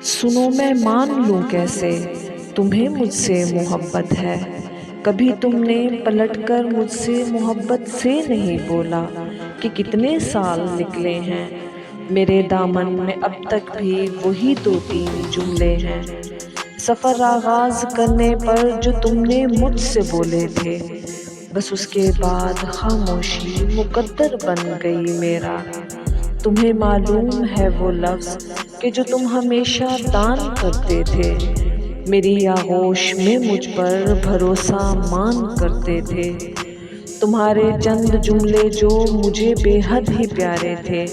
سنو میں مان لوں کیسے تمہیں مجھ سے محبت ہے، کبھی تم نے پلٹ کر مجھ سے محبت سے نہیں بولا کہ کتنے سال نکلے ہیں میرے دامن میں اب تک بھی وہی 2-3 جملے ہیں، سفر آغاز کرنے پر جو تم نے مجھ سے بولے تھے، بس اس کے بعد خاموشی مقدر بن گئی میرا۔ تمہیں معلوم ہے وہ لفظ کہ جو تم ہمیشہ دان کرتے تھے، میری آغوش میں مجھ پر بھروسہ مان کرتے تھے، تمہارے چند جملے جو مجھے بے حد ہی پیارے تھے،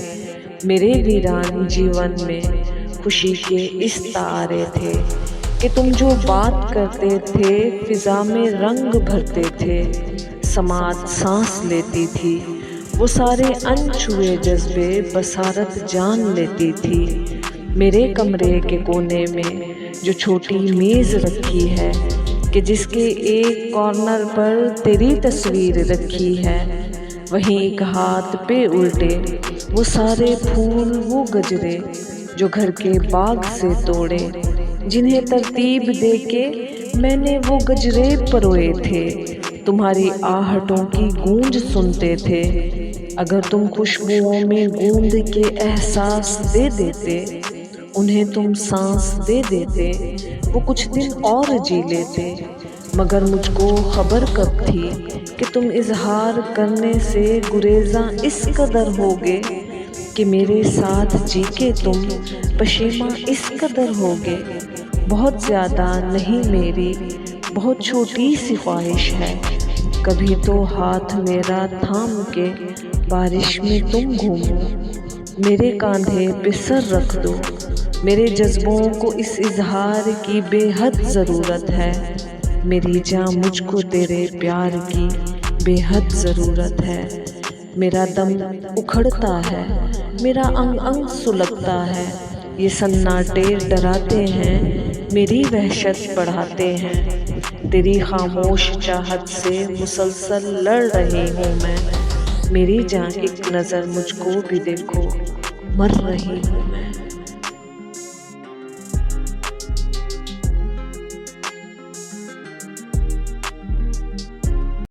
میرے ویران جیون میں خوشی کے اس تارے تھے کہ تم جو بات کرتے تھے فضا میں رنگ بھرتے تھے، سماعت سانس لیتی تھی، وہ سارے انچھوئے جذبے بصارت جان لیتی تھی۔ میرے کمرے کے کونے میں جو چھوٹی میز رکھی ہے کہ جس کے ایک کارنر پر تیری تصویر رکھی ہے، وہیں ایک ہاتھ پہ الٹے وہ سارے پھول، وہ گجرے جو گھر کے باغ سے توڑے، جنہیں ترتیب دے کے میں نے وہ گجرے پروئے تھے، تمہاری آہٹوں کی گونج سنتے تھے، اگر تم خوشبوؤں میں گوند کے احساس دے دیتے، انہیں تم سانس دے دیتے، وہ کچھ دن اور جی لیتے، مگر مجھ کو خبر کب تھی کہ تم اظہار کرنے سے گریزاں اس قدر ہوگے کہ میرے ساتھ جی کے تم پشیماں اس قدر ہوگے۔ بہت زیادہ نہیں میری بہت چھوٹی سی خواہش ہے، کبھی تو ہاتھ میرا تھام کے بارش میں تم گھومو، میرے کاندھے پہ سر رکھ دو، میرے جذبوں کو اس اظہار کی بے حد ضرورت ہے، میری جاں مجھ کو تیرے پیار کی بے حد ضرورت ہے، میرا دم اکھڑتا ہے، میرا انگ انگ سلگتا ہے، یہ سناٹے ڈراتے ہیں، میری وحشت بڑھاتے ہیں، تیری خاموش چاہت سے مسلسل لڑ رہی ہوں میں، میری جاں ایک نظر مجھ کو بھی دیکھو، مر رہی ہوں میں۔